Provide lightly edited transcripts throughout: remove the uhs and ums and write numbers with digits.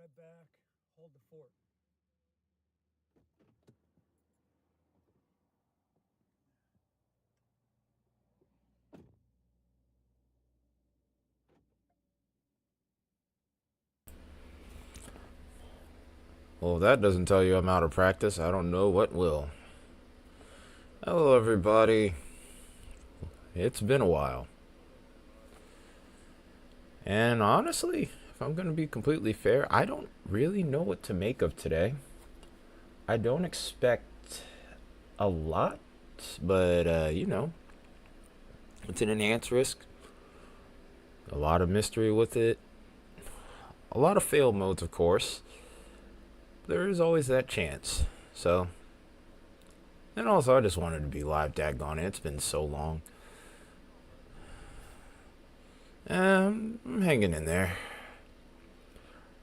right back. Hold the fort. Well, if that doesn't tell you I'm out of practice, I don't know what will. Hello, everybody. It's been a while. And honestly, if I'm going to be completely fair, I don't really know what to make of today. I don't expect a lot, but, it's an enhanced risk. A lot of mystery with it. A lot of fail modes, of course. There is always that chance. So, and also, I just wanted to be live, daggone it. It's been so long. I'm hanging in there.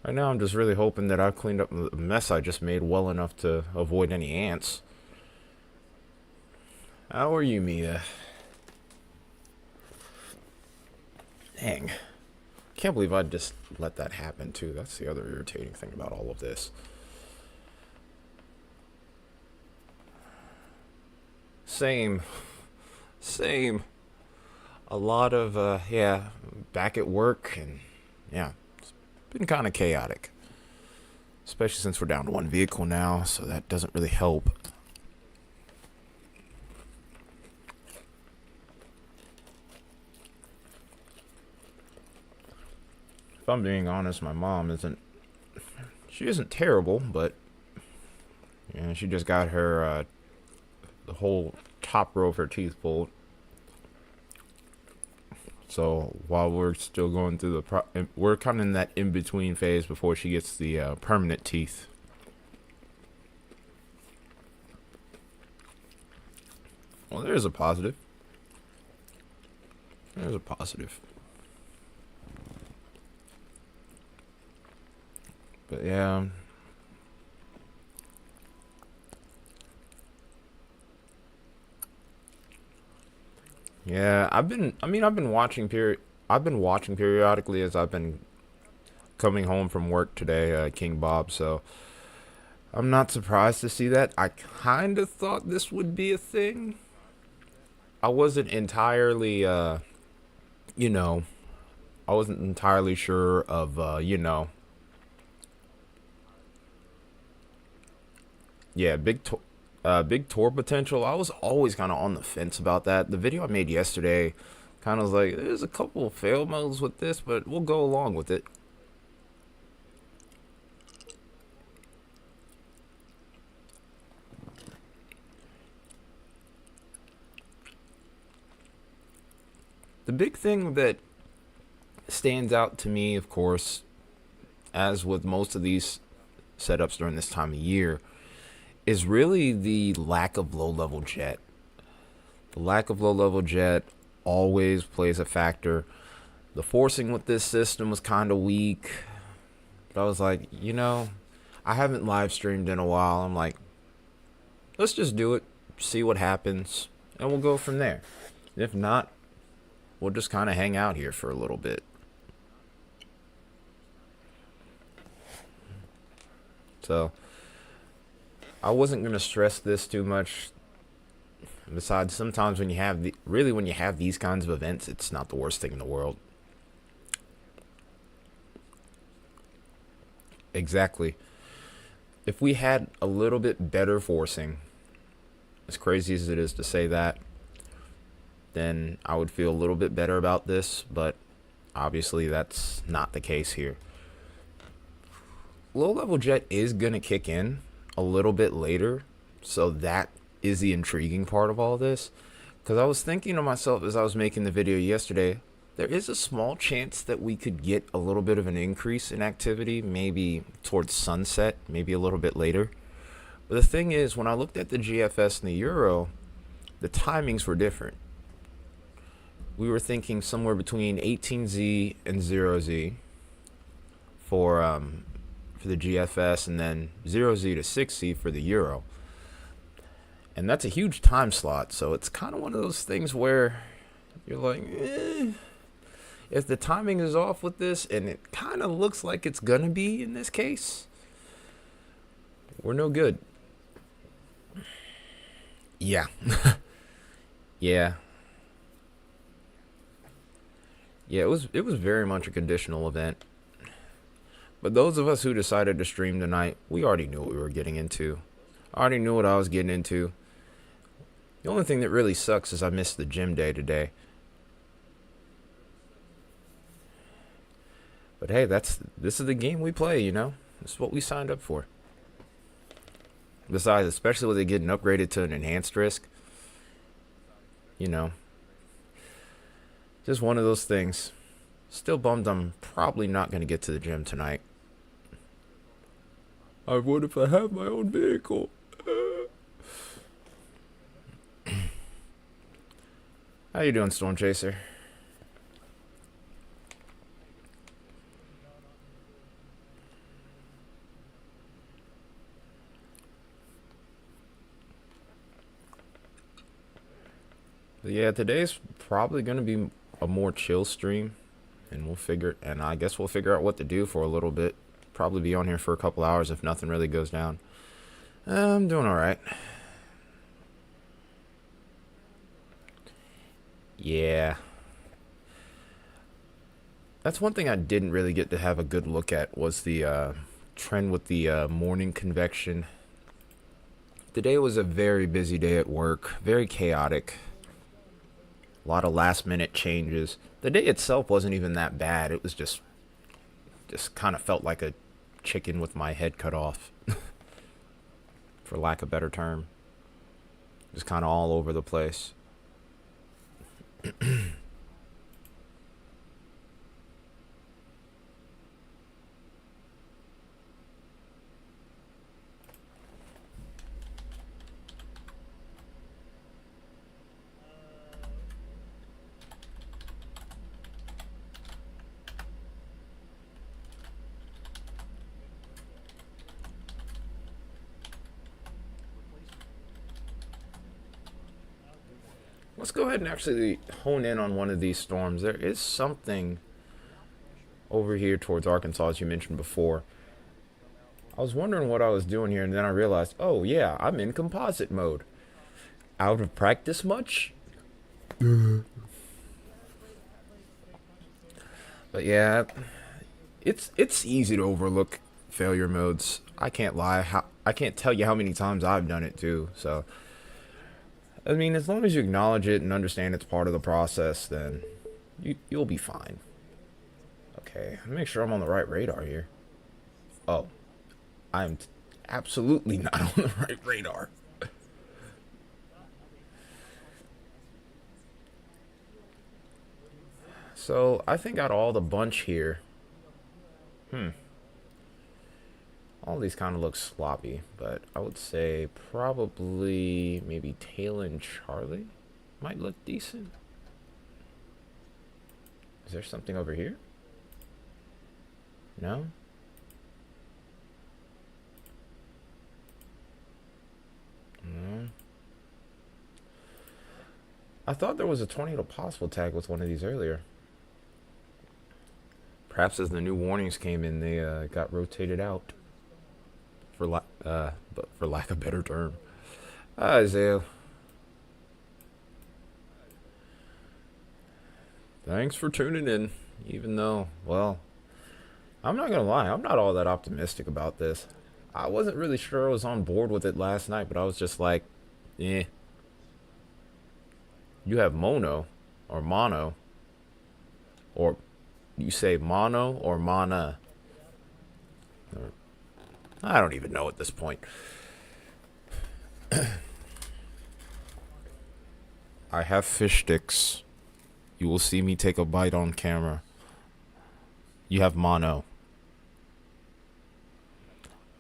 Right now, I'm just really hoping that I've cleaned up the mess I just made well enough to avoid any ants. How are you, Mia? Dang. Can't believe I just let that happen, too. That's the other irritating thing about all of this. Same. Same. A lot of, back at work, and yeah, it's been kind of chaotic. Especially since we're down to one vehicle now, so that doesn't really help. If I'm being honest, my mom isn't. She isn't terrible, but she just got her the whole top row of her teeth pulled. So while we're still going through we're kind of in that in between phase before she gets the permanent teeth. Well, there's a positive. There's a positive. But yeah. Yeah, I've been watching periodically as I've been coming home from work today, King Bob, so I'm not surprised to see that. I kind of thought this would be a thing. I wasn't entirely you know, I wasn't entirely sure of yeah, big tour potential. I was always kind of on the fence about that. The video I made yesterday kind of was like, there's a couple of fail modes with this, but we'll go along with it. The big thing that stands out to me, of course, as with most of these setups during this time of year, is really the lack of low level jet. The lack of low level jet always plays a factor. The forcing with this system was kind of weak. But I was like, I haven't live streamed in a while. I'm like, let's just do it, see what happens, and we'll go from there. If not, we'll just kind of hang out here for a little bit. So, I wasn't going to stress this too much. Besides, sometimes when you have when you have these kinds of events, it's not the worst thing in the world. Exactly. If we had a little bit better forcing, as crazy as it is to say that, then I would feel a little bit better about this, but obviously that's not the case here. Low level jet is going to kick in a little bit later, so that is the intriguing part of all this. Because I was thinking to myself as I was making the video yesterday, there is a small chance that we could get a little bit of an increase in activity, maybe towards sunset, maybe a little bit later. But the thing is, when I looked at the GFS and the Euro, the timings were different. We were thinking somewhere between 18Z and 0Z for the GFS, and then 0Z to 6Z for the Euro. And that's a huge time slot, so it's kind of one of those things where you're like, if the timing is off with this, and it kind of looks like it's gonna be in this case, we're no good. Yeah. Yeah. Yeah, it was very much a conditional event. But those of us who decided to stream tonight, we already knew what we were getting into. I already knew what I was getting into. The only thing that really sucks is I missed the gym day today. But hey, this is the game we play, you know? This is what we signed up for. Besides, especially with it getting upgraded to an enhanced risk, you know, just one of those things. Still bummed I'm probably not going to get to the gym tonight. I would if I had my own vehicle. How you doing, Storm Chaser? But yeah, today's probably going to be a more chill stream, and I guess we'll figure out what to do for a little bit. Probably be on here for a couple hours if nothing really goes down. I'm doing all right. Yeah. That's one thing I didn't really get to have a good look at was the trend with the morning convection. Today was a very busy day at work, very chaotic. A lot of last minute changes. The day itself wasn't even that bad. It was just kind of felt like a chicken with my head cut off, for lack of a better term. Just kind of all over the place. Let's go ahead and actually hone in on one of these storms. There is something over here towards Arkansas, as you mentioned before. I was wondering what I was doing here, and then I realized, oh yeah, I'm in composite mode. Out of practice much? But yeah, it's easy to overlook failure modes. I can't lie. I can't tell you how many times I've done it too. So, I mean, as long as you acknowledge it and understand it's part of the process, then you'll be fine. Okay, make sure I'm on the right radar here. Oh, I'm absolutely not on the right radar. So I think out of all the bunch here, all these kind of look sloppy, but I would say probably maybe Taylor and Charlie might look decent. Is there something over here? No? No. I thought there was a tornado possible tag with one of these earlier. Perhaps as the new warnings came in, they got rotated out. But for lack of a better term. Isaiah. Thanks for tuning in. Even though, well, I'm not gonna lie, I'm not all that optimistic about this. I wasn't really sure I was on board with it last night, but I was just like, eh. You have mono or mono, or you say mono or mana. I don't even know at this point. I have fish sticks. You will see me take a bite on camera. You have mono.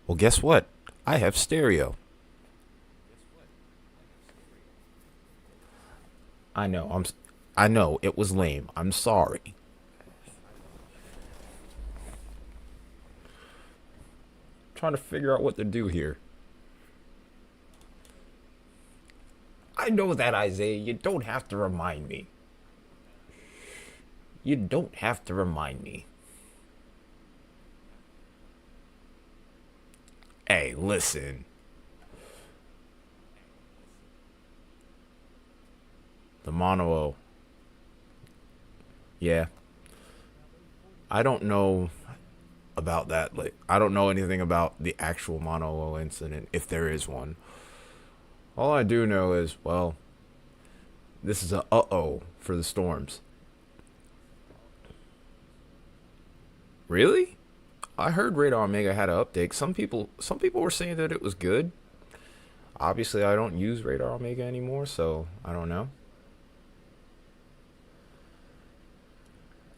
Well, guess what? I have stereo. I know. I know it was lame. I'm sorry. Trying to figure out what to do here. I know that, Isaiah. You don't have to remind me. You don't have to remind me. Hey, listen. The mono. Yeah. I don't know about that. Like, I don't know anything about the actual mono incident, if there is one. All I do know is, well, this is a uh-oh for the storms. Really? I heard Radar Omega had an update. Some people were saying that it was good. Obviously, I don't use Radar Omega anymore, so I don't know.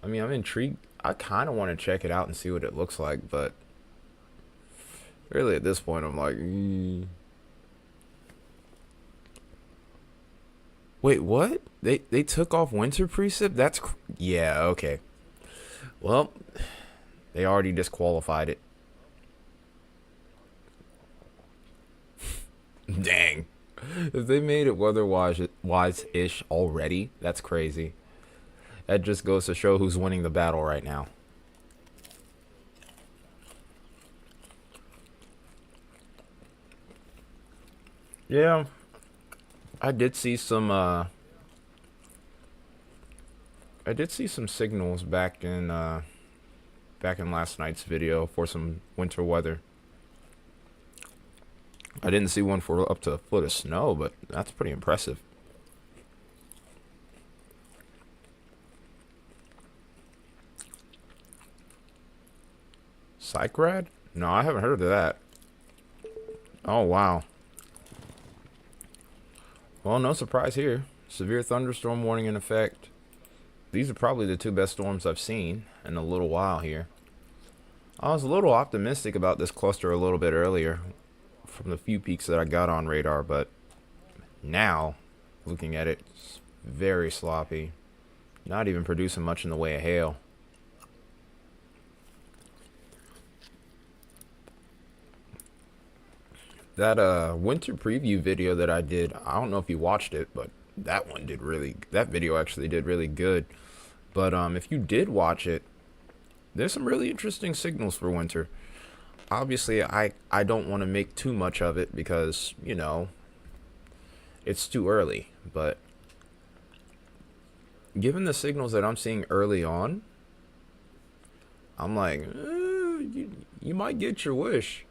I mean, I'm intrigued. I kind of want to check it out and see what it looks like, but really at this point, I'm like, wait, what? They took off winter precip? Yeah, okay. Well, they already disqualified it. Dang. If they made it weather wise ish already, that's crazy. That just goes to show who's winning the battle right now. Yeah, I did see some I did see some signals back in last night's video for some winter weather. I didn't see one for up to a foot of snow, but that's pretty impressive. Psychrad? No, I haven't heard of that. Oh, wow. Well, no surprise here. Severe thunderstorm warning in effect. These are probably the two best storms I've seen in a little while here. I was a little optimistic about this cluster a little bit earlier from the few peaks that I got on radar, but now, looking at it, it's very sloppy. Not even producing much in the way of hail. That winter preview video that I did, I don't know if you watched it, but that video actually did really good. But if you did watch it, there's some really interesting signals for winter. Obviously, I don't want to make too much of it because, it's too early, but given the signals that I'm seeing early on, I'm like, you might get your wish.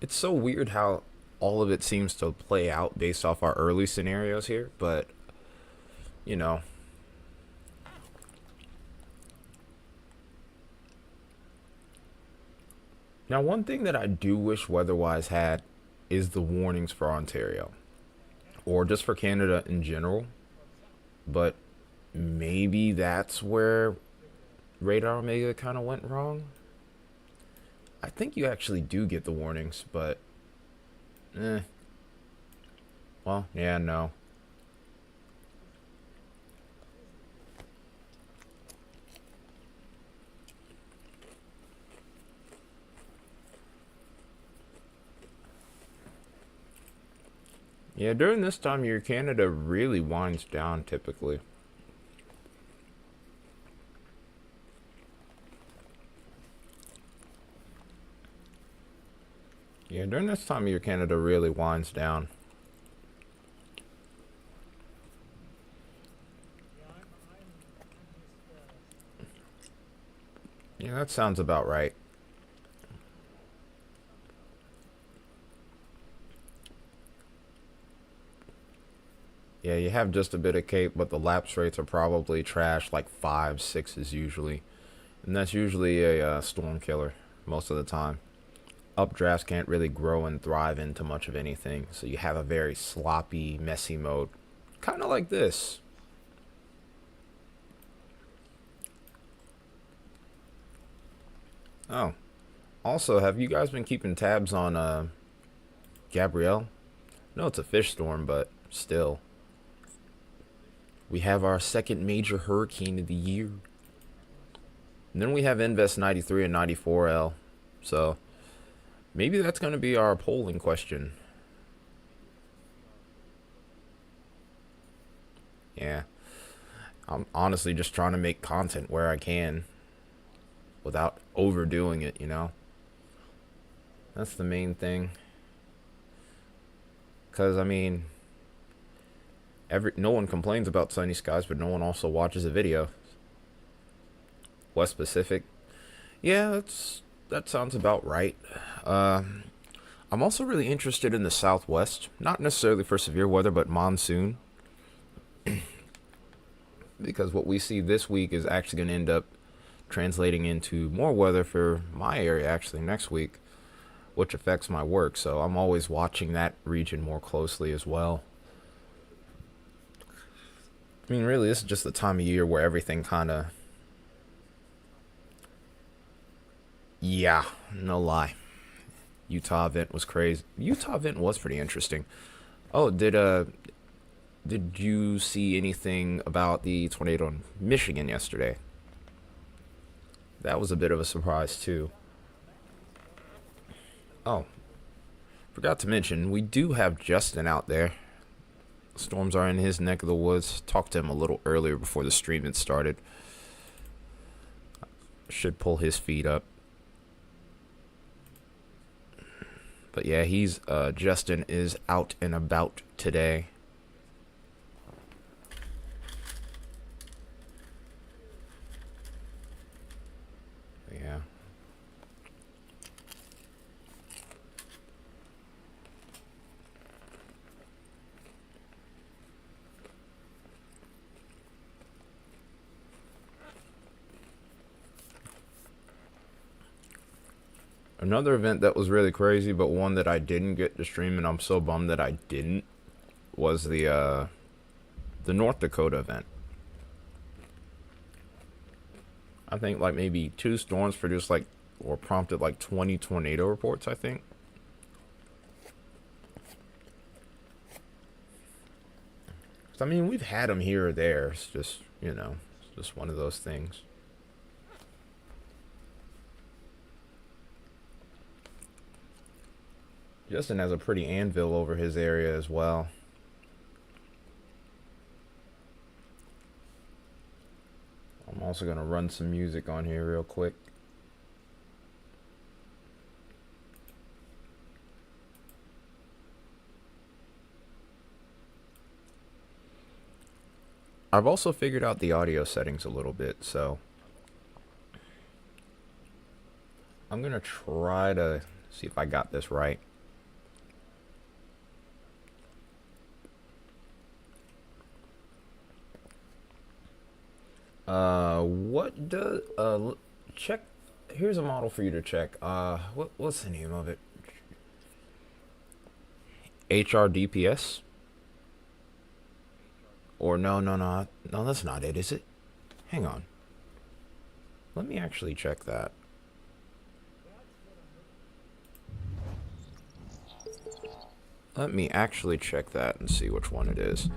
It's so weird how all of it seems to play out based off our early scenarios here, but you know. Now, one thing that I do wish weather-wise had is the warnings for Ontario, or just for Canada in general. But maybe that's where Radar Omega kind of went wrong. I think you actually do get the warnings, but well, yeah, no. Yeah, during this time of year, Canada really winds down typically. Yeah, during this time of year, Canada really winds down. Yeah, that sounds about right. Yeah, you have just a bit of cape, but the lapse rates are probably trash, like 5, 6s usually. And that's usually a storm killer most of the time. Updrafts can't really grow and thrive into much of anything, so you have a very sloppy, messy mode. Kind of like this. Oh, also, have you guys been keeping tabs on Gabrielle? No, it's a fish storm, but still. We have our second major hurricane of the year. And then we have Invest 93 and 94L. So maybe that's going to be our polling question. Yeah. I'm honestly just trying to make content where I can without overdoing it, you know? That's the main thing. Because, I mean, no one complains about sunny skies, but no one also watches a video. West Pacific. Yeah, that sounds about right. Uh, I'm also really interested in the Southwest. Not necessarily for severe weather, but monsoon. Because what we see this week is actually going to end up translating into more weather for my area actually next week, which affects my work. So I'm always watching that region more closely as well. I mean, really, this is just the time of year where everything kind of. Yeah, no lie. Utah event was crazy. Utah event was pretty interesting. Oh, did you see anything about the tornado in Michigan yesterday? That was a bit of a surprise too. Oh, forgot to mention, we do have Justin out there. Storms are in his neck of the woods. Talked to him a little earlier before the stream had started. Should pull his feet up. But yeah, Justin is out and about today. Yeah. Another event that was really crazy, but one that I didn't get to stream, and I'm so bummed that I didn't, was the North Dakota event. I think like maybe 2 storms produced like or prompted like 20 tornado reports, I think. I mean, we've had them here or there. It's just, it's just one of those things. Justin has a pretty anvil over his area as well. I'm also going to run some music on here real quick. I've also figured out the audio settings a little bit, so I'm going to try to see if I got this right. What does check? Here's a model for you to check. What's the name of it? HRDPS? Or no, that's not it, is it? Hang on. Let me actually check that. Let me actually check that and see which one it is.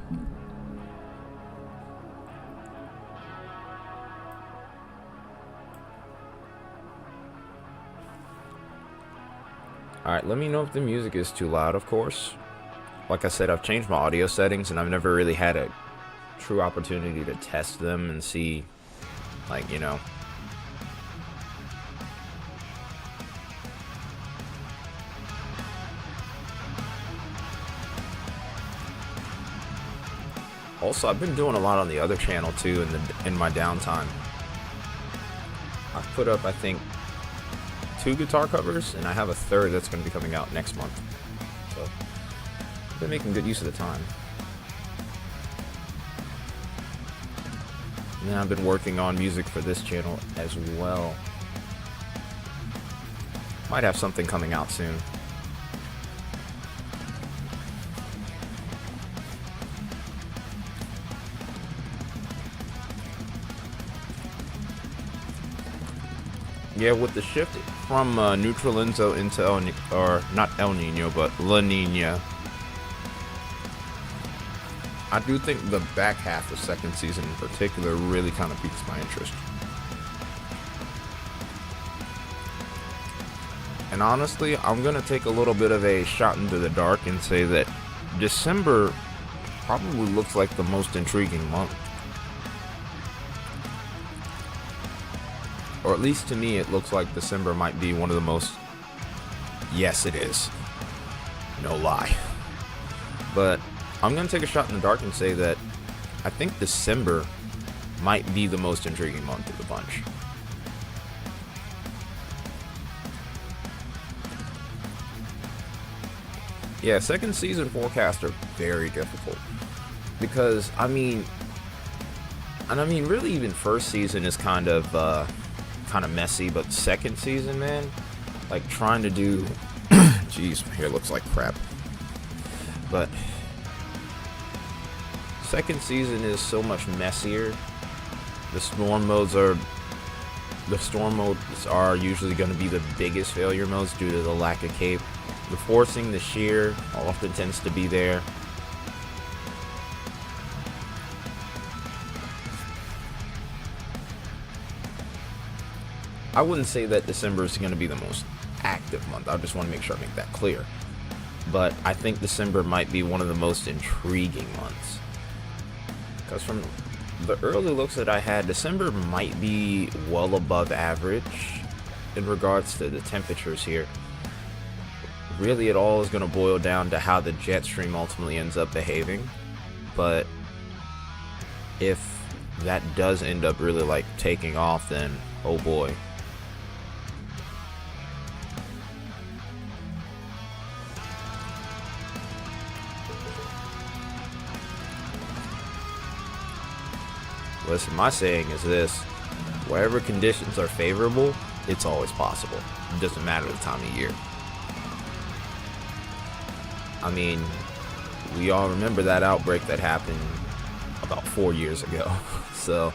Alright, let me know if the music is too loud, of course. Like I said, I've changed my audio settings and I've never really had a true opportunity to test them and see, like, Also, I've been doing a lot on the other channel too in my downtime. I've put up, I think, 2 guitar covers, and I have a 3rd that's going to be coming out next month. So, I've been making good use of the time. And then I've been working on music for this channel as well. Might have something coming out soon. Yeah, with the shift from neutral Enzo into not El Nino, but La Nina, I do think the back half of second season in particular really kind of piques my interest. And honestly, I'm going to take a little bit of a shot into the dark and say that December probably looks like the most intriguing month. Or at least to me, it looks like December might be one of the most... Yes, it is. No lie. But I'm going to take a shot in the dark and say that I think December might be the most intriguing month of the bunch. Yeah, second season forecasts are very difficult. Because, really even first season is kind of messy, but second season, man, like trying to do... Jeez, my hair looks like crap. But second season is so much messier. The storm modes are usually going to be the biggest failure modes due to the lack of cape. The forcing, the shear often tends to be there. I wouldn't say that December is going to be the most active month. I just want to make sure I make that clear. But I think December might be one of the most intriguing months. Because from the early looks that I had, December might be well above average in regards to the temperatures here. Really, it all is going to boil down to how the jet stream ultimately ends up behaving. But if that does end up really like taking off, then oh boy. Listen, my saying is this: wherever conditions are favorable, it's always possible. It doesn't matter the time of year. I mean, we all remember that outbreak that happened about 4 years ago. So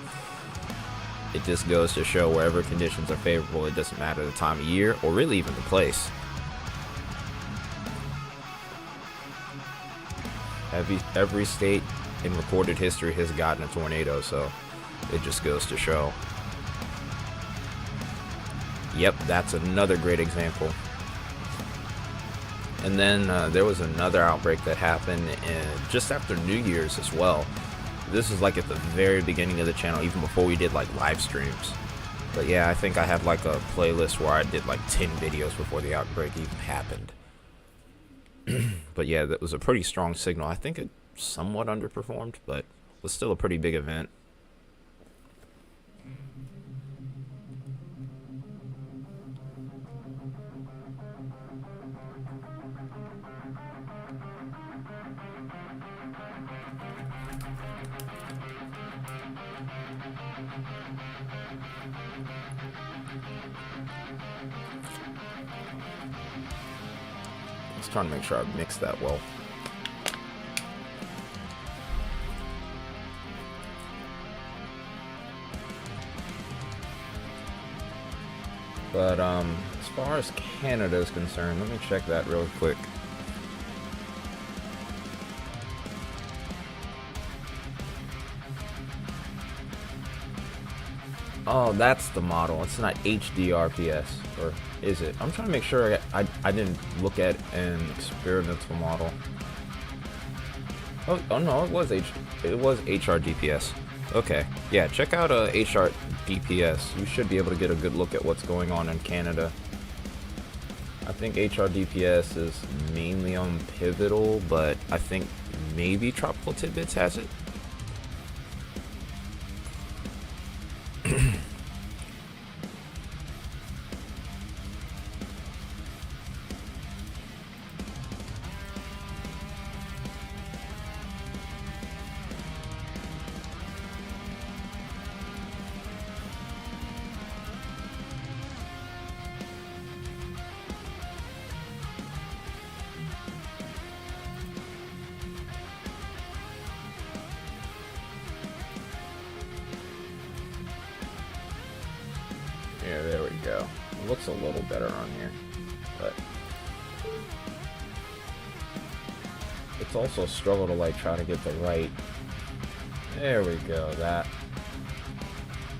it just goes to show wherever conditions are favorable, it doesn't matter the time of year or really even the place. Every state in recorded history has gotten a tornado, so it just goes to show. Yep, that's another great example. And then there was another outbreak that happened just after New Year's as well. This is like at the very beginning of the channel, even before we did like live streams. But yeah, I think I have like a playlist where I did like 10 videos before the outbreak even happened. But yeah, that was a pretty strong signal. I think it somewhat underperformed, but was still a pretty big event. Just trying to make sure I mix that well. But as far as Canada is concerned, let me check that real quick. Oh, that's the model. It's not HDRPS, or is it? I'm trying to make sure I didn't look at an experimental model. Oh no, it was HRDPS. Okay, yeah, check out HRDPS. You should be able to get a good look at what's going on in Canada. I think HRDPS is mainly on Pivotal, but I think maybe Tropical Tidbits has it. Yeah, there we go. It looks a little better on here, but it's also a struggle to like try to get the right. There we go. That.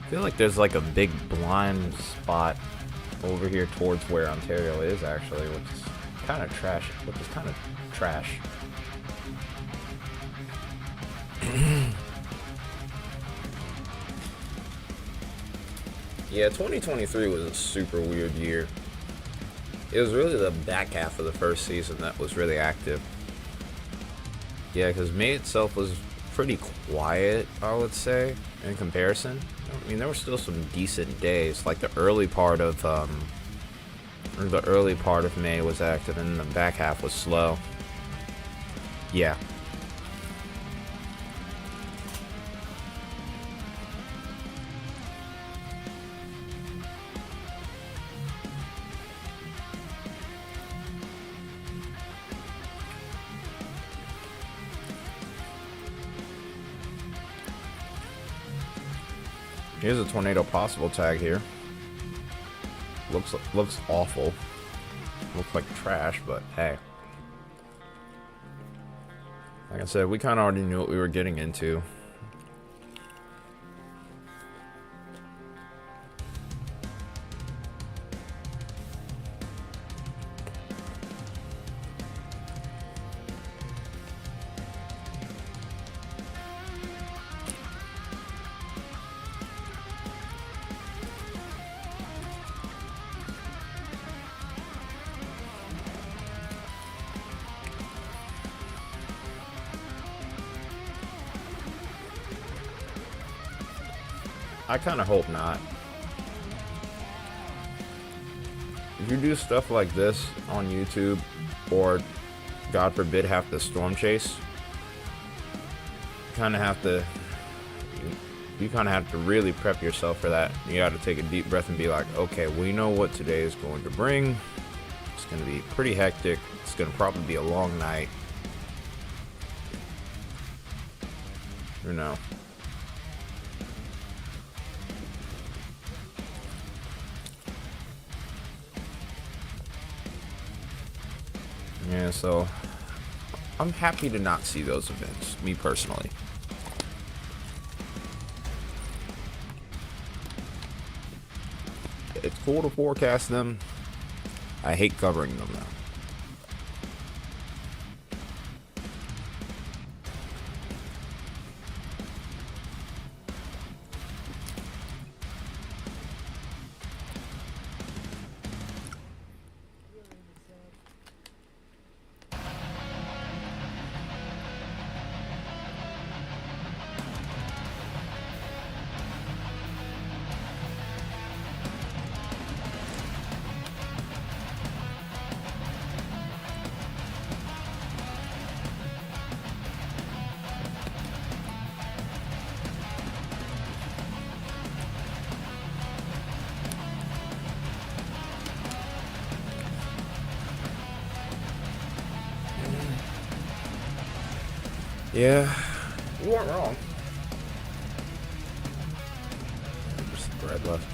I feel like there's like a big blind spot over here towards where Ontario is actually, which is kind of trash. Yeah, 2023 was a super weird year. It was really the back half of the first season that was really active. Yeah, because May itself was pretty quiet, I would say, in comparison. I mean, there were still some decent days. Like the early part of May was active, and the back half was slow. Yeah. Here's a tornado possible tag here. Looks awful. Looks like trash, but hey. Like I said, we kind of already knew what we were getting into. I kind of hope not. If you do stuff like this on YouTube, or God forbid have to storm chase, you kind of have to really prep yourself for that. You got to take a deep breath and be like, okay, we know what today is going to bring. It's going to be pretty hectic. It's going to probably be a long night. You know. Yeah, so I'm happy to not see those events, me personally. It's cool to forecast them. I hate covering them though. Yeah, you weren't wrong. There's some bread left.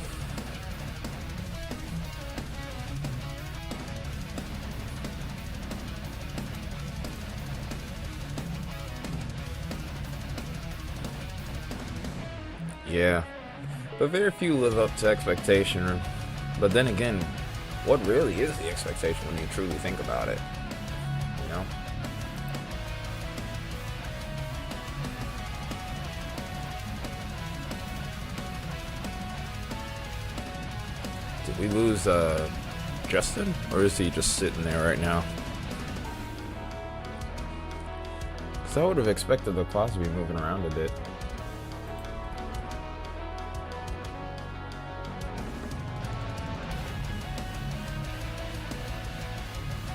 Yeah, but very few live up to expectation. But then again, what really is the expectation when you truly think about it? You know? Did we lose Justin? Or is he just sitting there right now? Because I would have expected the class to be moving around a bit.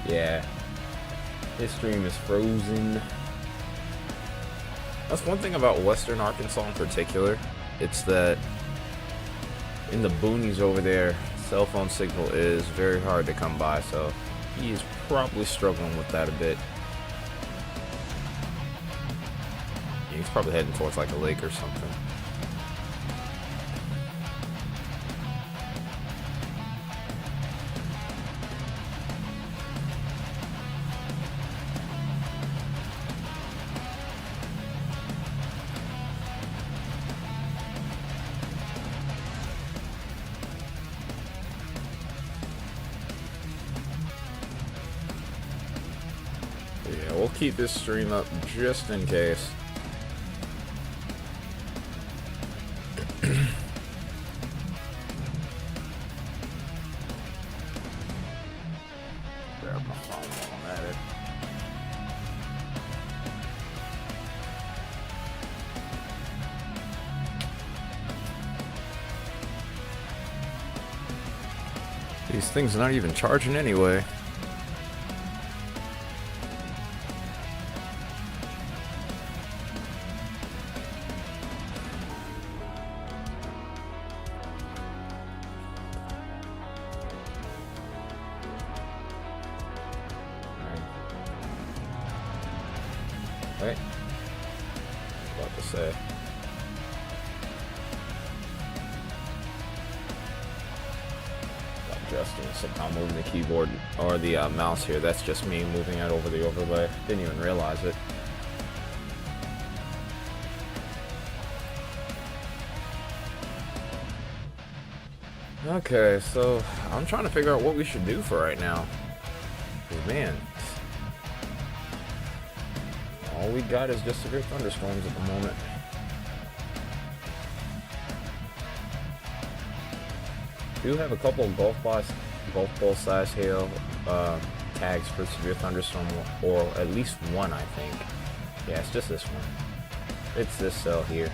Yeah. His stream is frozen. That's one thing about Western Arkansas in particular. It's that in the boonies over there, cell phone signal is very hard to come by, so he's probably struggling with that a bit. Yeah, he's probably heading towards like a lake or something. Yeah, we'll keep this stream up just in case. Don't matter. These things are not even charging anyway. Right. About to say. Adjusting somehow moving the keyboard or the mouse here. That's just me moving it over the overlay. Didn't even realize it. Okay, so I'm trying to figure out what we should do for right now. 'Cause man, all we got is just severe thunderstorms at the moment. Do have a couple of golf ball size hail tags for severe thunderstorm, or at least one, I think. Yeah, it's just this one. It's this cell here.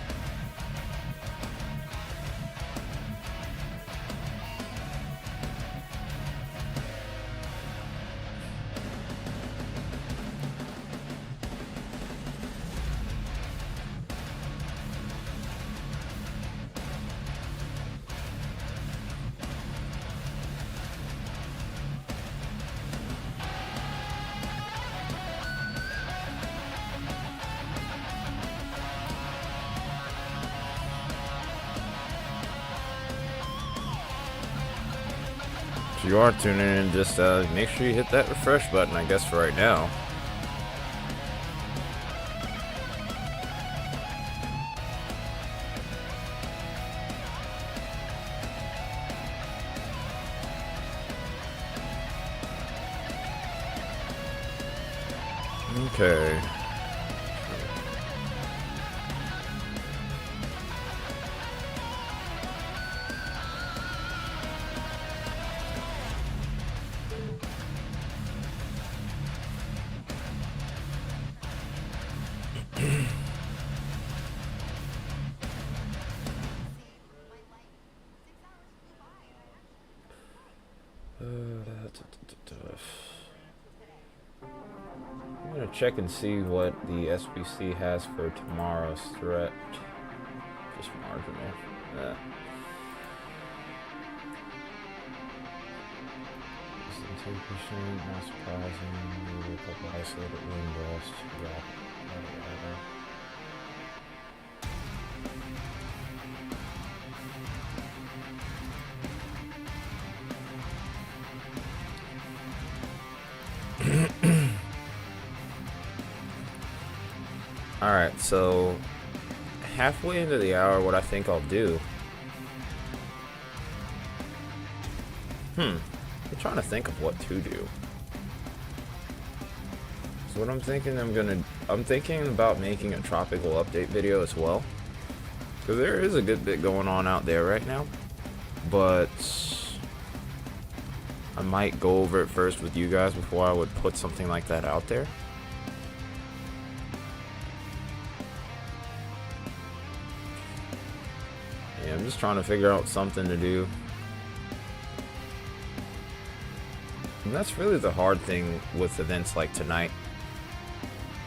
If you are tuning in, just make sure you hit that refresh button, I guess, for right now. Okay. I'm gonna check and see what the SBC has for tomorrow's threat. Just marginal. Yeah. 10%, not surprising. Maybe a couple isolated wind gusts. Yeah. Alright, so halfway into the hour, what I think I'll do. I'm trying to think of what to do. So what I'm thinking, I'm thinking about making a tropical update video as well. Because there is a good bit going on out there right now. But I might go over it first with you guys before I would put something like that out there. Yeah, I'm just trying to figure out something to do. And that's really the hard thing with events like tonight,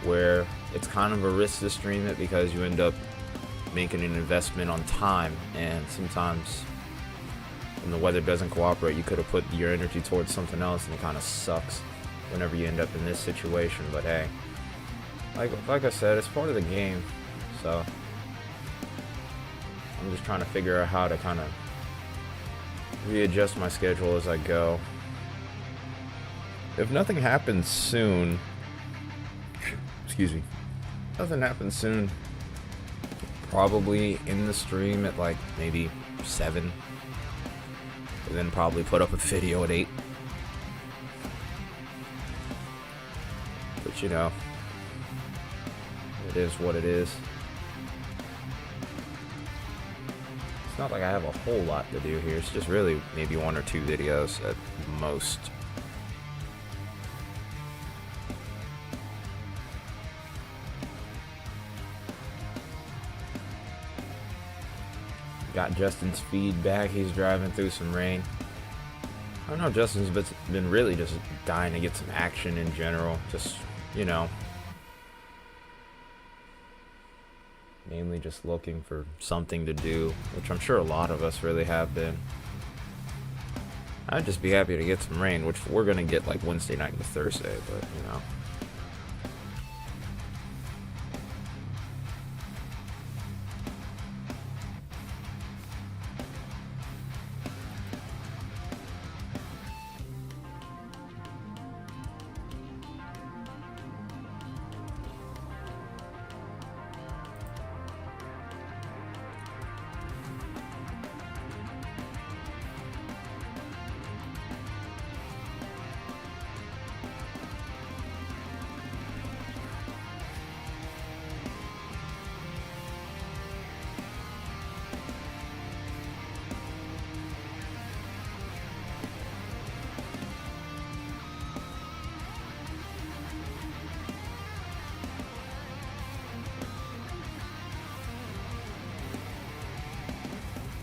where it's kind of a risk to stream it because you end up making an investment on time, and sometimes when the weather doesn't cooperate, you could have put your energy towards something else, and it kind of sucks whenever you end up in this situation. But hey, like I said, it's part of the game, so I'm just trying to figure out how to kind of readjust my schedule as I go. If nothing happens soon, nothing happens soon, probably in the stream at like maybe 7, and then probably put up a video at 8. But you know, it is what it is. It's not like I have a whole lot to do here. It's just really maybe 1 or 2 videos at most. Got Justin's feedback. He's driving through some rain. I don't know. Justin's been really just dying to get some action in general. Just, you know, mainly just looking for something to do, which I'm sure a lot of us really have been. I'd just be happy to get some rain, which we're going to get like Wednesday night to Thursday, but, you know.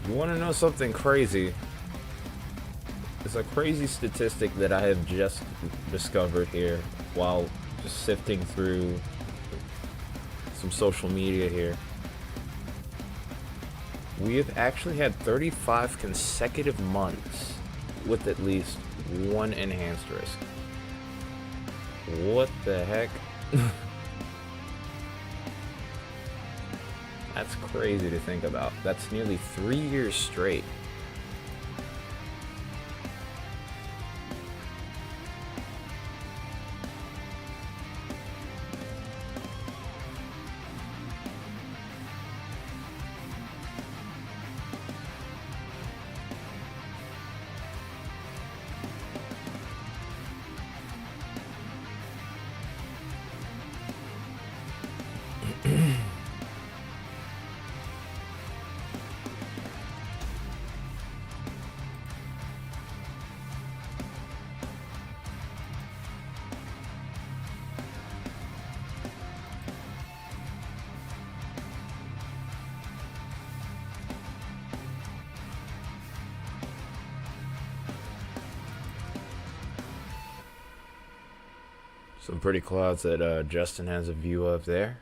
You want to know something crazy? It's a crazy statistic that I have just discovered here while just sifting through some social media here. We have actually had 35 consecutive months with at least one enhanced risk. What the heck? That's crazy to think about. That's nearly 3 years straight. Some pretty clouds that Justin has a view of there.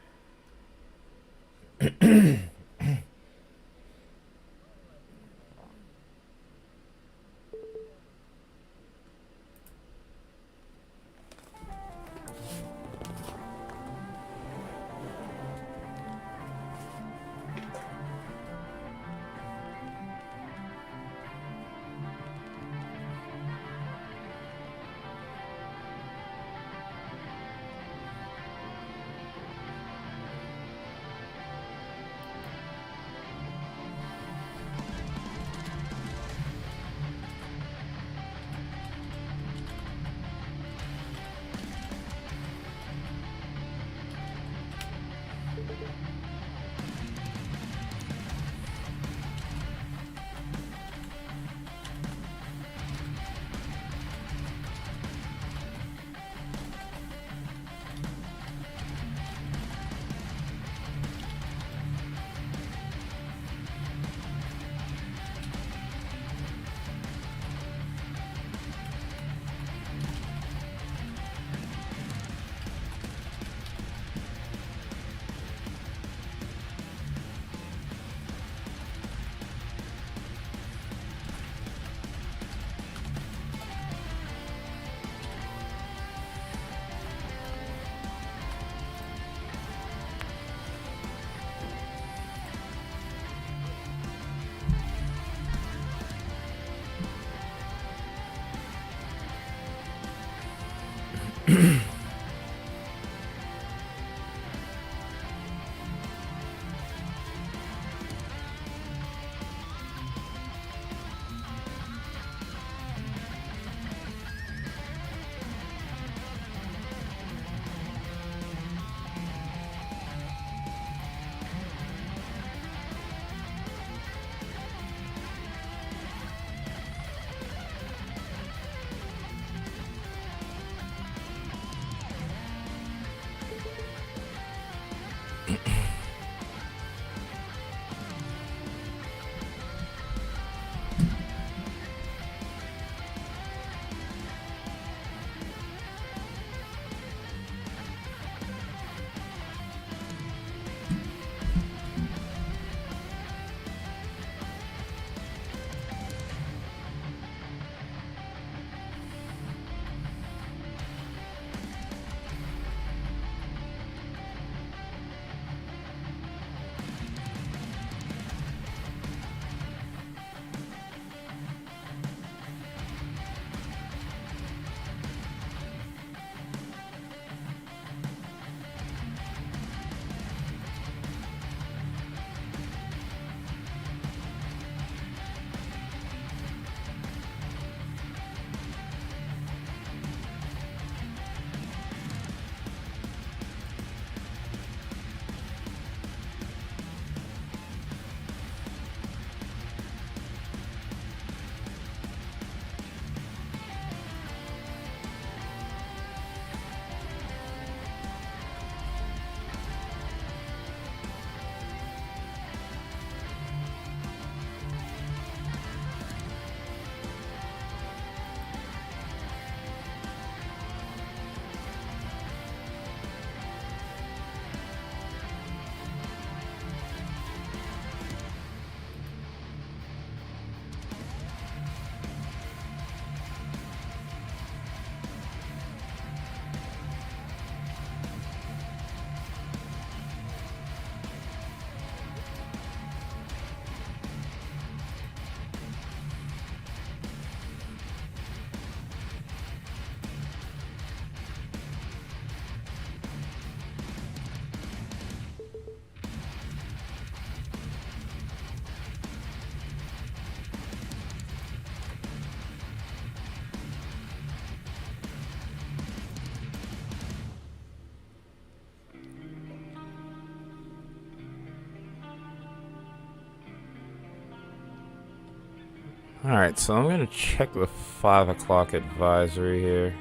Alright, so I'm gonna check the 5 o'clock advisory here.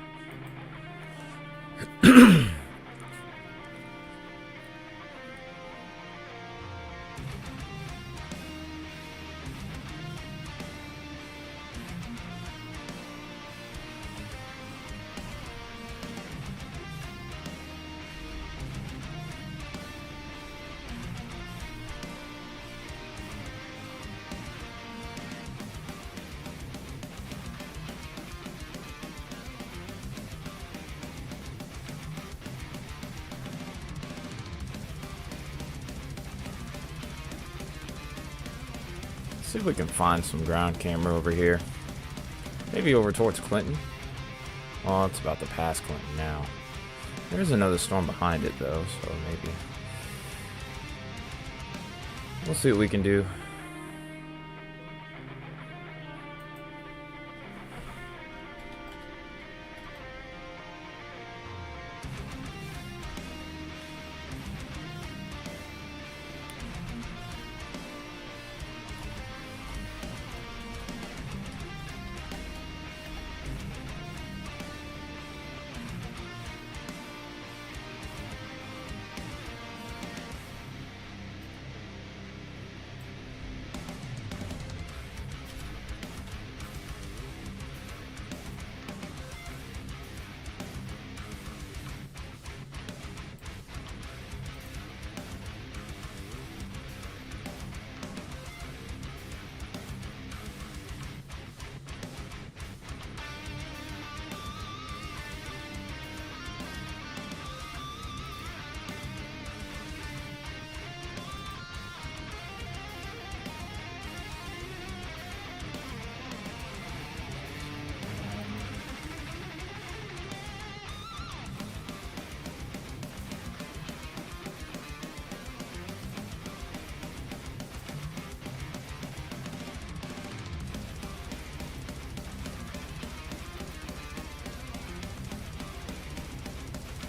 See if we can find some ground camera over here. Maybe over towards Clinton. Well, it's about to pass Clinton now. There's another storm behind it though, so maybe we'll see what we can do.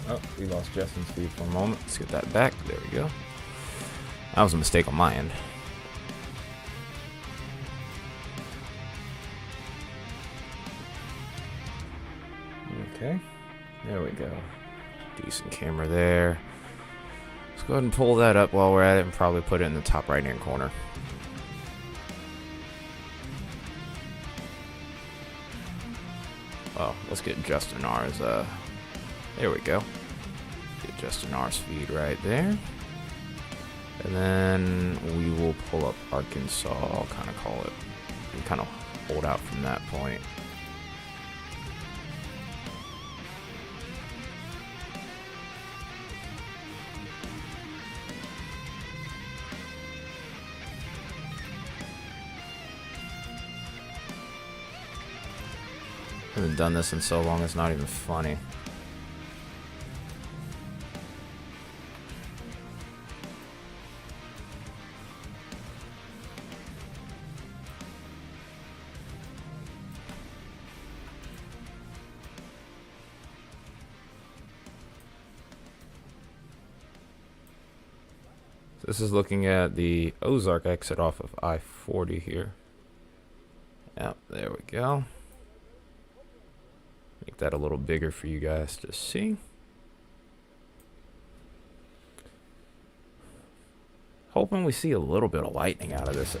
Oh, we lost Justin's feed for a moment. Let's get that back. There we go. That was a mistake on my end. Okay. There we go. Decent camera there. Let's go ahead and pull that up while we're at it and probably put it in the top right hand corner. Well, let's get Justin R's there we go. Get Justin R's feed right there. And then we will pull up Arkansas, I'll kind of call it. And kind of hold out from that point. I haven't done this in so long, it's not even funny. This is looking at the Ozark exit off of I-40 here. Yep, there we go. Make that a little bigger for you guys to see. Hoping we see a little bit of lightning out of this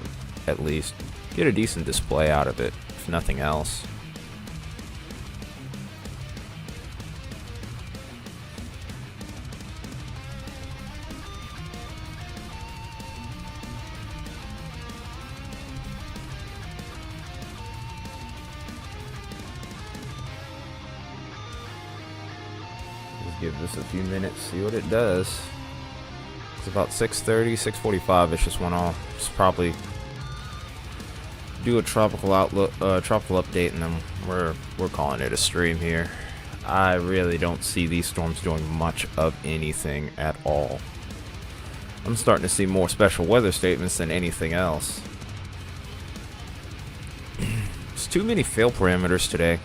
at least. Get a decent display out of it, if nothing else. Give this a few minutes, see what it does. It's about 6:30, 6:45. Just went off. Just probably do a tropical update, and then we're calling it a stream here. I really don't see these storms doing much of anything at all. I'm starting to see more special weather statements than anything else. There's too many fail parameters today.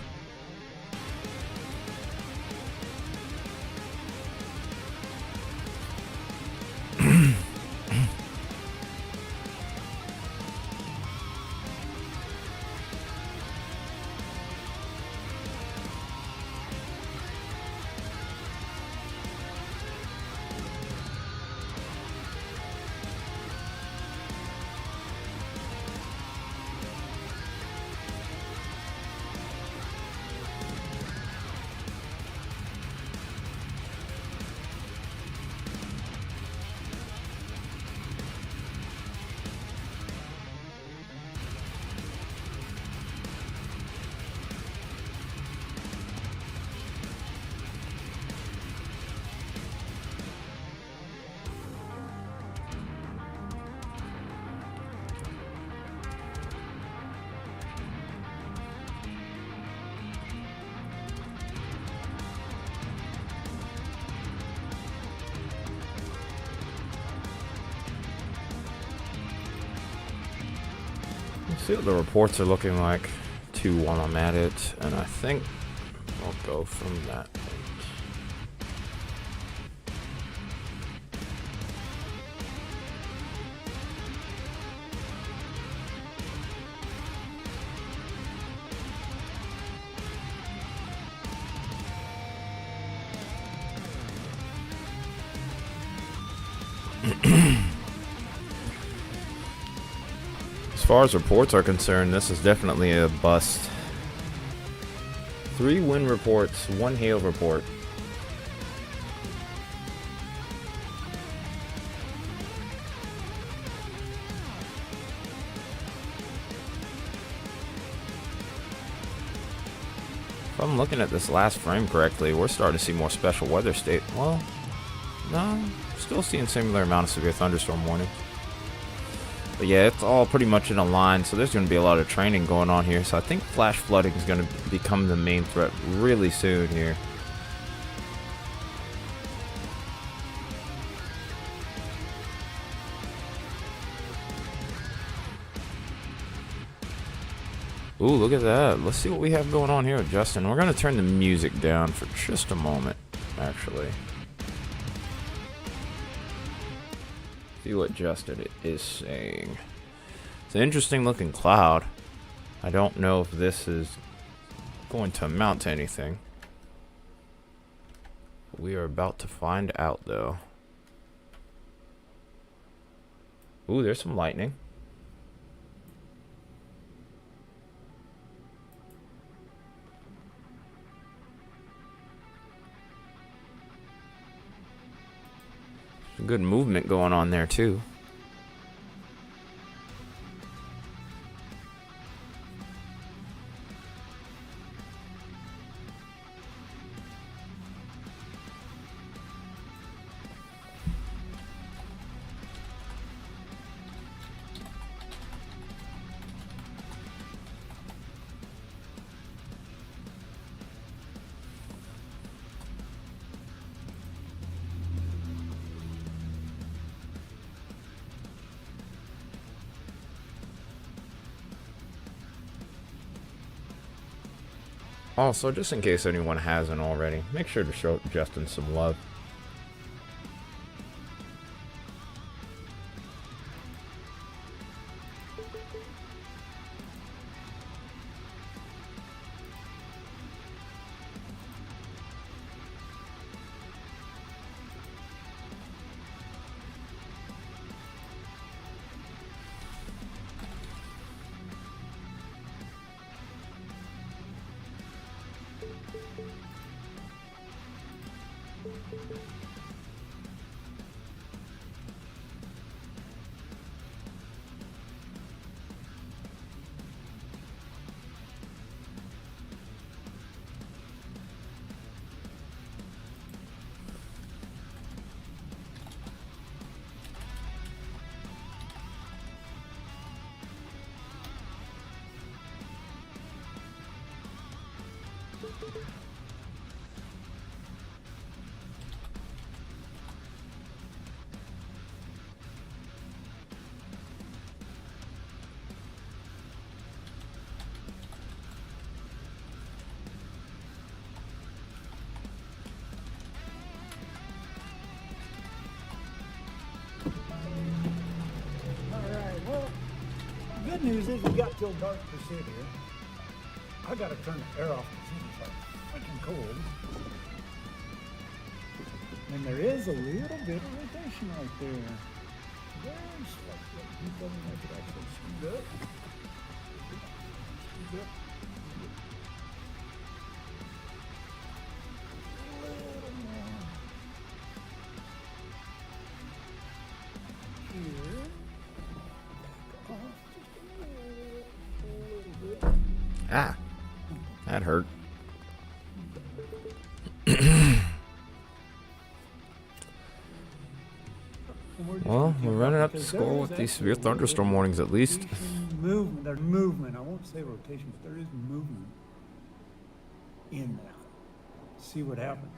See what the reports are looking like, too, while I'm at it, and I think I'll go from that point. As far as reports are concerned, this is definitely a bust. 3 wind reports, 1 hail report. If I'm looking at this last frame correctly, we're starting to see more special weather state. Well, no, still seeing similar amount of severe thunderstorm warnings. But yeah, it's all pretty much in a line, so there's going to be a lot of training going on here. So I think flash flooding is going to become the main threat really soon here. Ooh, look at that. Let's see what we have going on here with Justin. We're going to turn the music down for just a moment, actually. See what Justin is saying. It's an interesting looking cloud. I don't know if this is going to amount to anything. We are about to find out, though. Ooh, there's some lightning. Some good movement going on there, too. Also, just in case anyone hasn't already, make sure to show Justin some love. Good news is we got till dark to sit here. I gotta turn the air off because it's like freaking cold. And there is a little bit of rotation right there. Very slightly. He told me I could actually scoot up. Scoot up. A little more. Here. Ah, that hurt. Well, we're running up to score with these severe thunderstorm warnings at least. Movement, there's movement. I won't say rotation, but there is movement in that. See what happens.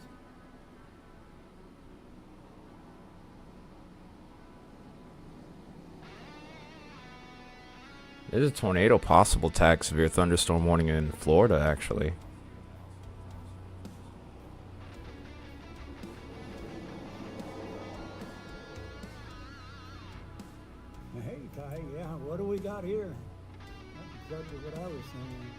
There's a tornado possible tag, severe thunderstorm warning in Florida, actually. Hey, Ty, yeah, what do we got here? That's exactly what I was saying.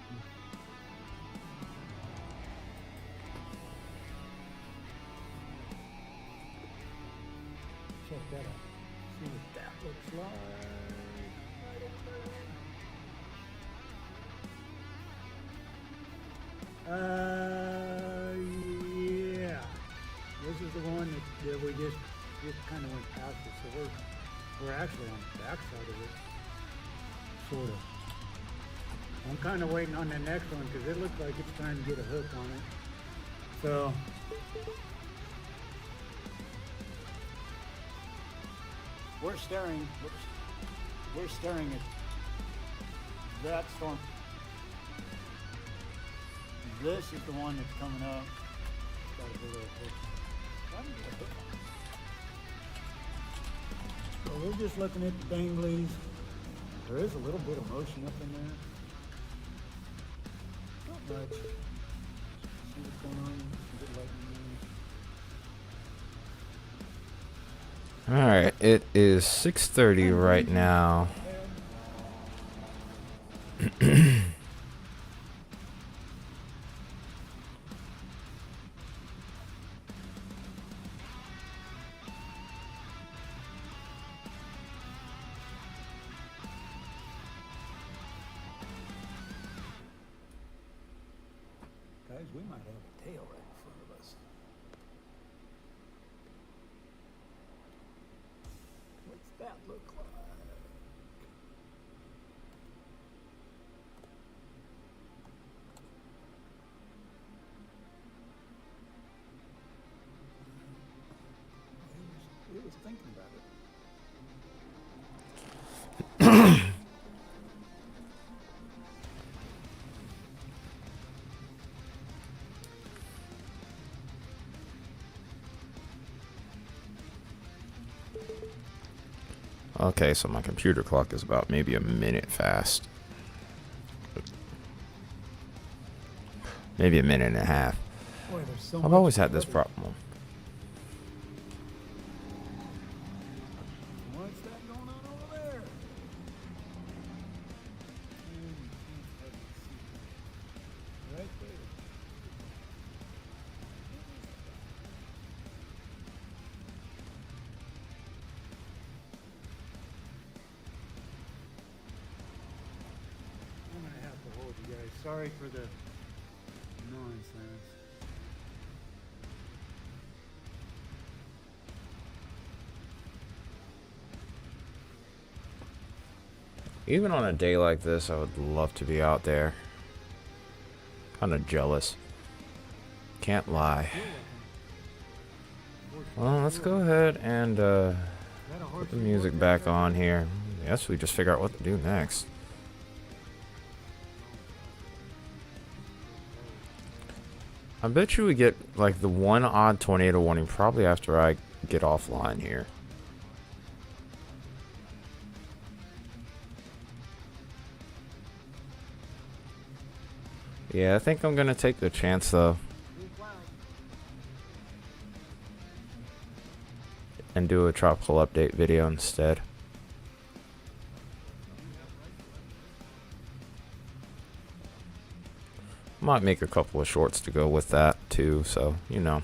Check that out. See what that looks like. Right over there. Yeah. This is the one that we just kind of went past it. So we're actually on the back side of it. Sort of. I'm kind of waiting on the next one because it looks like it's trying to get a hook on it. So we're staring at that storm. This is the one that's coming up. It's got a big old hook. So we're just looking at the danglies. There is a little bit of motion up in there. Not much. See what's going on? Some good lightning. Alright, it is 6:30 right now. Guys, we might have a tail right in front of us. What's that look like? He was thinking about it. Okay, so my computer clock is about maybe a minute fast. Maybe a minute and a half. Boy, there's so I've much always had this coverage. problem. What's that going on over there? Right there. I'm gonna have to hold you guys. Sorry for the nonsense. Even on a day like this, I would love to be out there. Kind of jealous. Can't lie. Well, let's go ahead and put the music back on here. Yes, we just figure out what to do next. I bet you we get like the one odd tornado warning probably after I get offline here. Yeah, I think I'm gonna take the chance though and do a tropical update video instead. Might make a couple of shorts to go with that too, so you know.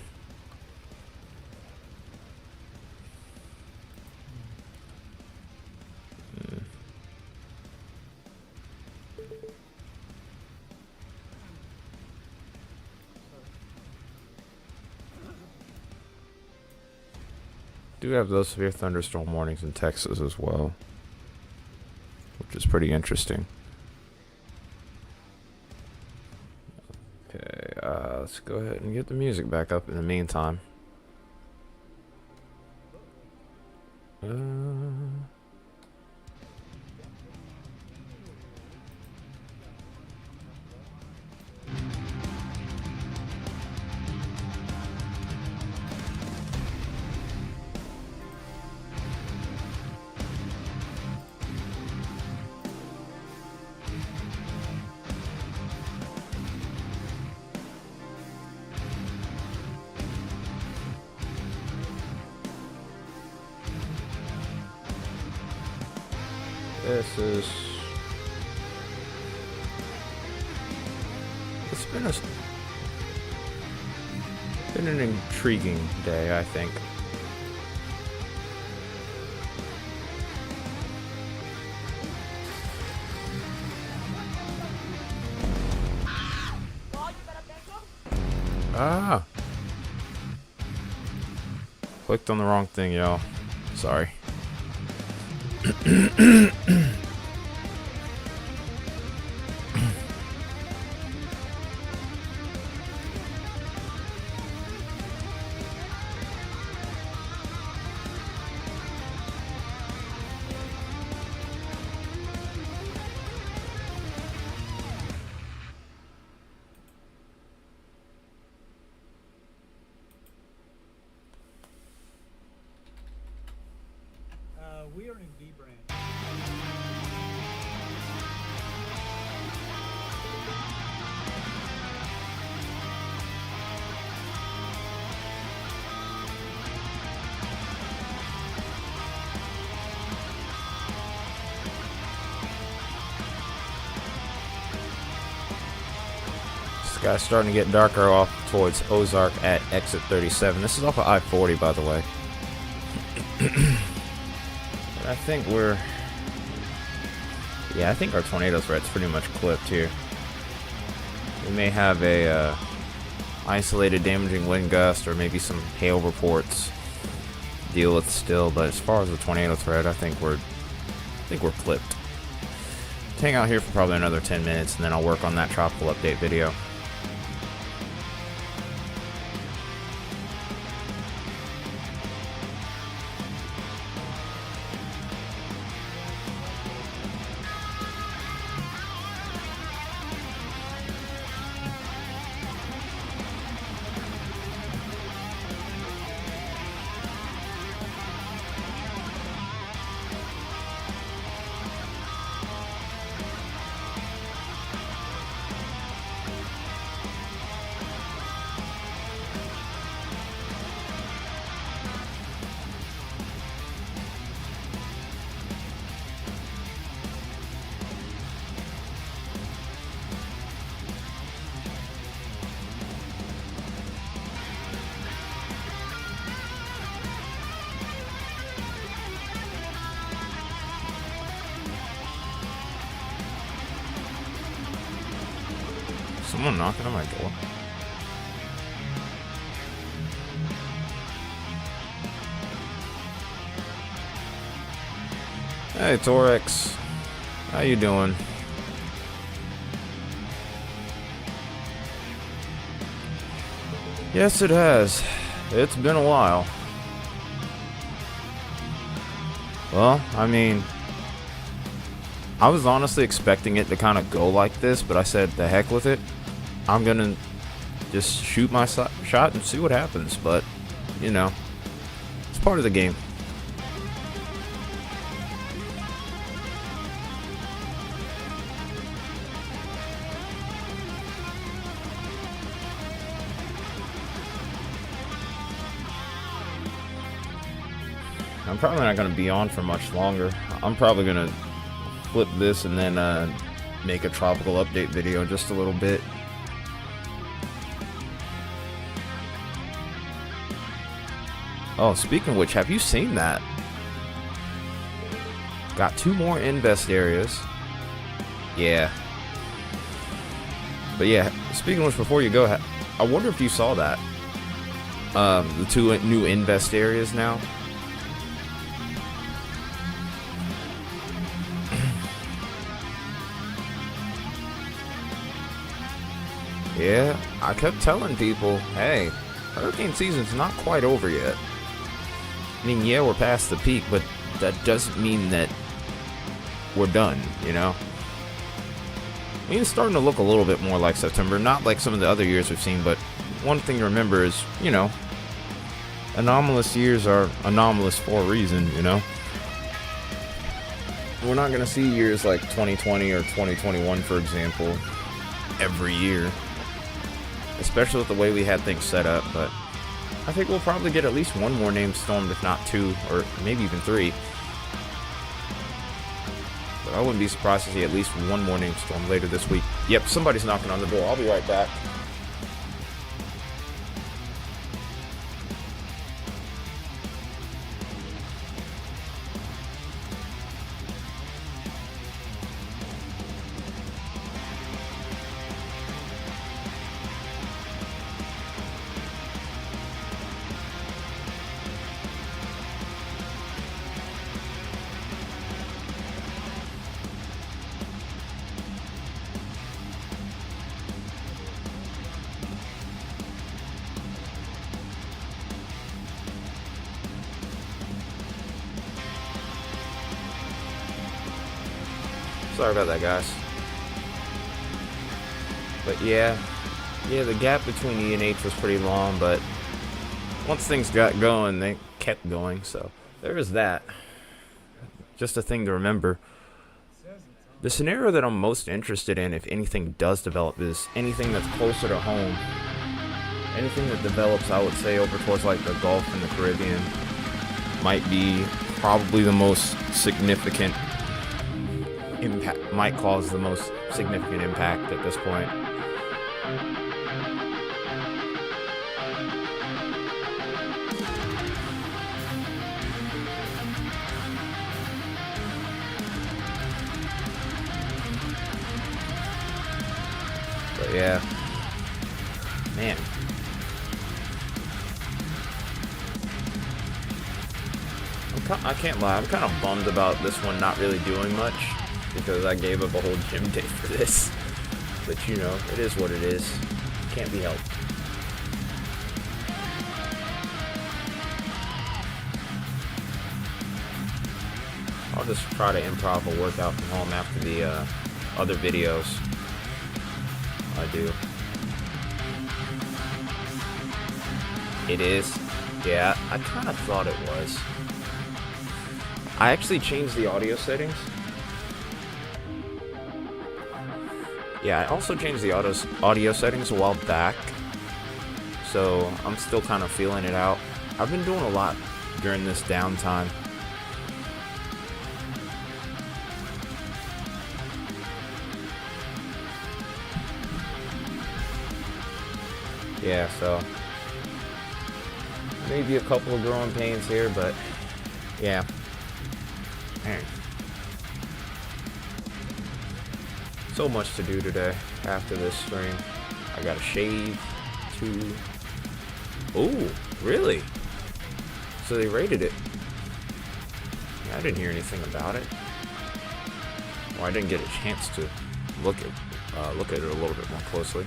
Do have those severe thunderstorm warnings in Texas as well, which is pretty interesting. Okay, let's go ahead and get the music back up in the meantime. This is. It's been an intriguing day, I think. Ah! Clicked on the wrong thing, y'all. Sorry. We are in B brand. Sky's starting to get darker off towards Ozark at exit 37. This is off of I-40, by the way. But I think we're... Yeah, I think our tornado threat's pretty much clipped here. We may have a isolated damaging wind gust or maybe some hail reports to deal with still, but as far as the tornado threat, I think we're clipped. Hang out here for probably another 10 minutes and then I'll work on that tropical update video. Someone knocking on my door. Hey, Torex. How you doing? Yes, it has. It's been a while. Well, I mean, I was honestly expecting it to kind of go like this, but I said, the heck with it. I'm gonna just shoot my shot and see what happens, but, you know, it's part of the game. I'm probably not going to be on for much longer. I'm probably going to flip this and then make a tropical update video in just a little bit. Oh, speaking of which, have you seen that? Got 2 more invest areas. Yeah. But yeah, speaking of which, before you go, I wonder if you saw that. The 2 new invest areas now. Yeah, I kept telling people, hey, hurricane season's not quite over yet. I mean, yeah, we're past the peak, but that doesn't mean that we're done, you know? I mean, it's starting to look a little bit more like September, not like some of the other years we've seen, but one thing to remember is, you know, anomalous years are anomalous for a reason, you know? We're not going to see years like 2020 or 2021, for example, every year. Especially with the way we had things set up, but I think we'll probably get at least 1 more named storm, if not 2, or maybe even 3. But I wouldn't be surprised to see at least one more named storm later this week. Yep, somebody's knocking on the door. I'll be right back. Sorry about that, guys. But yeah, the gap between E and H was pretty long, but once things got going, they kept going, so there is that. Just a thing to remember. The scenario that I'm most interested in, if anything does develop, is anything that's closer to home. Anything that develops, I would say, over towards like the Gulf and the Caribbean might be probably the most significant impact, might cause the most significant impact at this point. But yeah, man. I can't lie, I'm kind of bummed about this one not really doing much, because I gave up a whole gym day for this. But you know, it is what it is. Can't be helped. I'll just try to improv a workout from home after the other videos I do. It is? Yeah, I kind of thought it was. I actually changed the audio settings. Yeah, I also changed the audio settings a while back, so I'm still kind of feeling it out. I've been doing a lot during this downtime. Yeah, so maybe a couple of growing pains here, but yeah. Man. So much to do today after this stream. I gotta shave too. Oh, really? So they rated it. Yeah, I didn't hear anything about it. Well, I didn't get a chance to look at it a little bit more closely.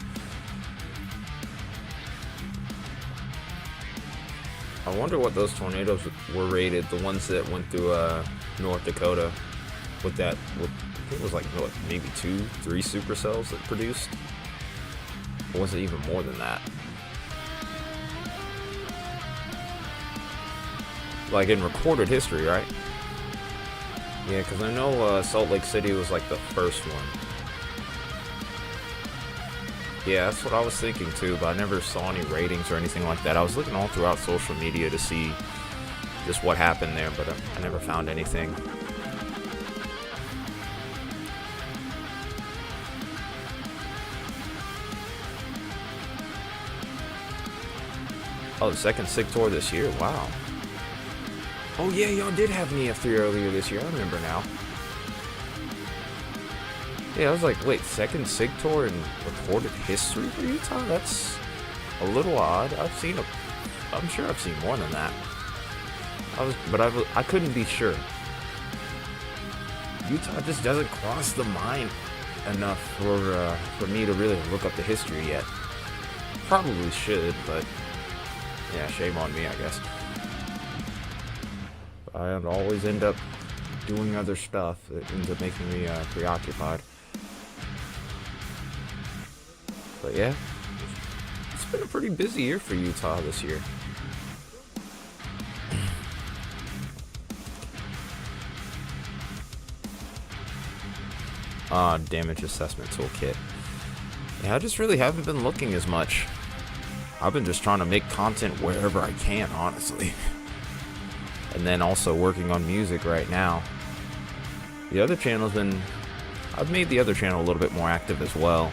I wonder what those tornadoes were rated. The ones that went through North Dakota with that. I think it was like what, maybe 2-3 supercells that produced. Or was it even more than that? Like in recorded history, right? Yeah, because I know Salt Lake City was like the first one. Yeah, that's what I was thinking too, but I never saw any ratings or anything like that. I was looking all throughout social media to see just what happened there, but I never found anything. Oh, the second SIG tour this year. Wow. Oh yeah, y'all did have an EF3 earlier this year. I remember now. Yeah, I was like, wait, second SIG tour in recorded history for Utah? That's a little odd. I'm sure I've seen more than that. I couldn't be sure. Utah just doesn't cross the mind enough for me to really look up the history yet. Probably should, but yeah, shame on me, I guess. I'd always end up doing other stuff that ends up making me preoccupied. But yeah, it's been a pretty busy year for Utah this year. Damage assessment toolkit. Yeah, I just really haven't been looking as much. I've been just trying to make content wherever I can, honestly. And then also working on music right now. The other channel's been... I've made the other channel a little bit more active as well.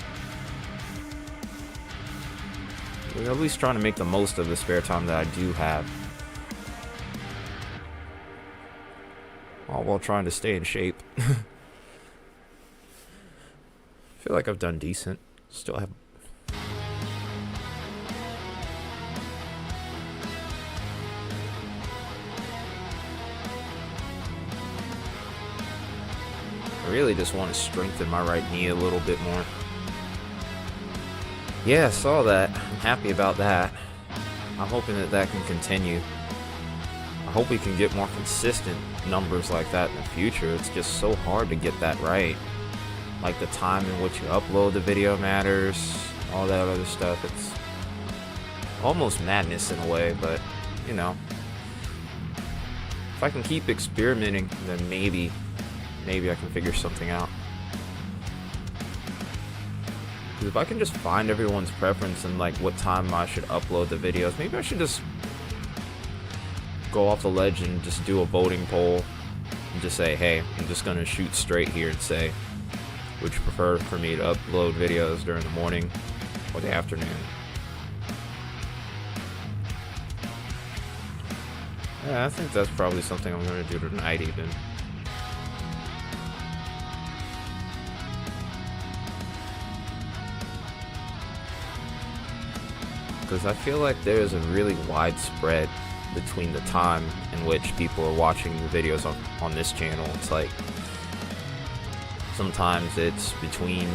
We're at least trying to make the most of the spare time that I do have. All while trying to stay in shape. I feel like I've done decent. Still have... I really just want to strengthen my right knee a little bit more. Yeah, I saw that. I'm happy about that. I'm hoping that that can continue. I hope we can get more consistent numbers like that in the future. It's just so hard to get that right. Like the time in which you upload the video matters, all that other stuff. It's almost madness in a way, but you know. If I can keep experimenting, then maybe I can figure something out. Because if I can just find everyone's preference and like what time I should upload the videos, maybe I should just go off the ledge and just do a voting poll and just say, hey, I'm just gonna shoot straight here and say, would you prefer for me to upload videos during the morning or the afternoon? Yeah, I think that's probably something I'm gonna do tonight even. Because I feel like there is a really wide spread between the time in which people are watching the videos on this channel. It's like sometimes it's between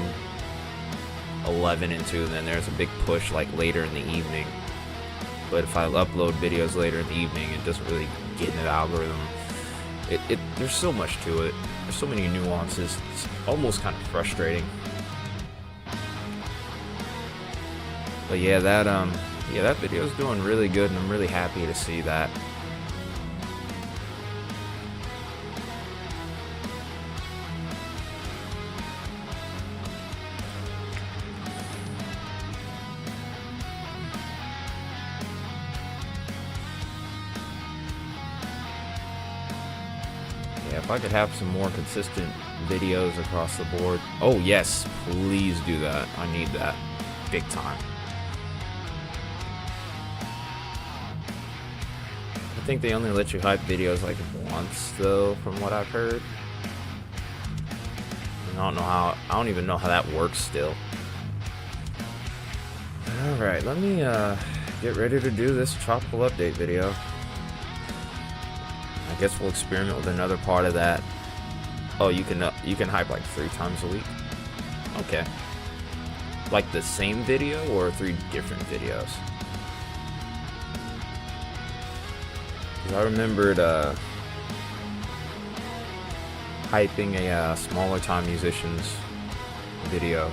11 and 2, and then there's a big push like later in the evening. But if I upload videos later in the evening, it doesn't really get in the algorithm. There's so much to it. There's so many nuances. It's almost kind of frustrating. But yeah, that video's doing really good, and I'm really happy to see that. Yeah, if I could have some more consistent videos across the board. Oh yes, please do that. I need that big time. I think they only let you hype videos like once though, from what I've heard. I don't even know how that works still. Alright, let me get ready to do this tropical update video. I guess we'll experiment with another part of that. Oh, you can hype like 3 times a week? Okay. Like the same video or 3 different videos? I remembered hyping a smaller time musicians video.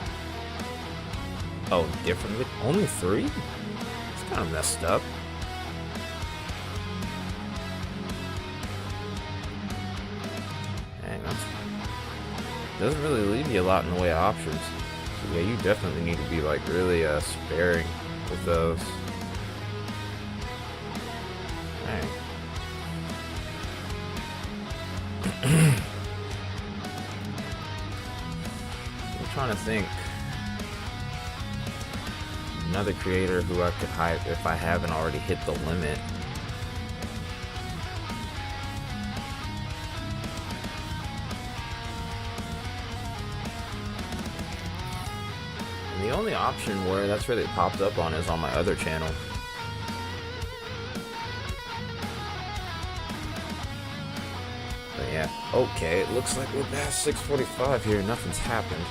Oh, different? Only 3? It's kind of messed up. Dang, that doesn't really leave you a lot in the way of options. So yeah, you definitely need to be like really sparing with those. Dang. I'm trying to think. Another creator who I could hype if I haven't already hit the limit. And the only option where that's really popped up on is on my other channel. Yeah, okay, it looks like we're past 6:45 here, nothing's happened.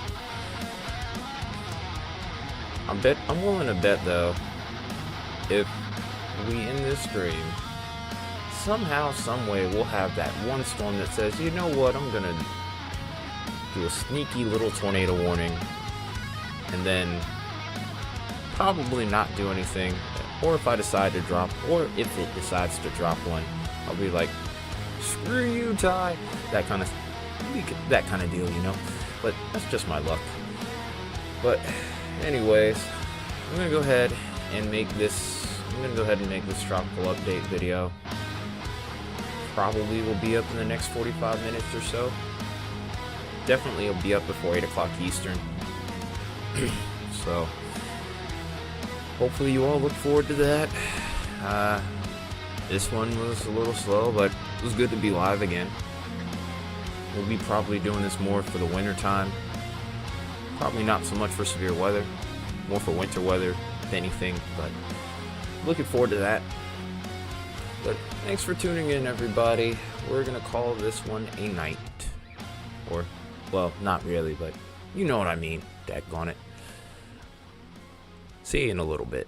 I'm willing to bet though, if we end this stream, somehow, some way we'll have that one storm that says, you know what, I'm gonna do a sneaky little tornado warning, and then probably not do anything, or if I decide to drop, or if it decides to drop one, I'll be like, screw you, Ty. That kind of deal, you know. But that's just my luck. But anyways, I'm gonna go ahead and make this. Tropical update video. Probably will be up in the next 45 minutes or so. definitely will be up before 8 o'clock Eastern. So hopefully you all look forward to that. This one was a little slow, but it was good to be live again. We'll be probably doing this more for the winter time. Probably not so much for severe weather, more for winter weather, if anything, but looking forward to that. But thanks for tuning in, everybody. We're going to call this one a night. Or, well, not really, but you know what I mean. Daggone it. See you in a little bit.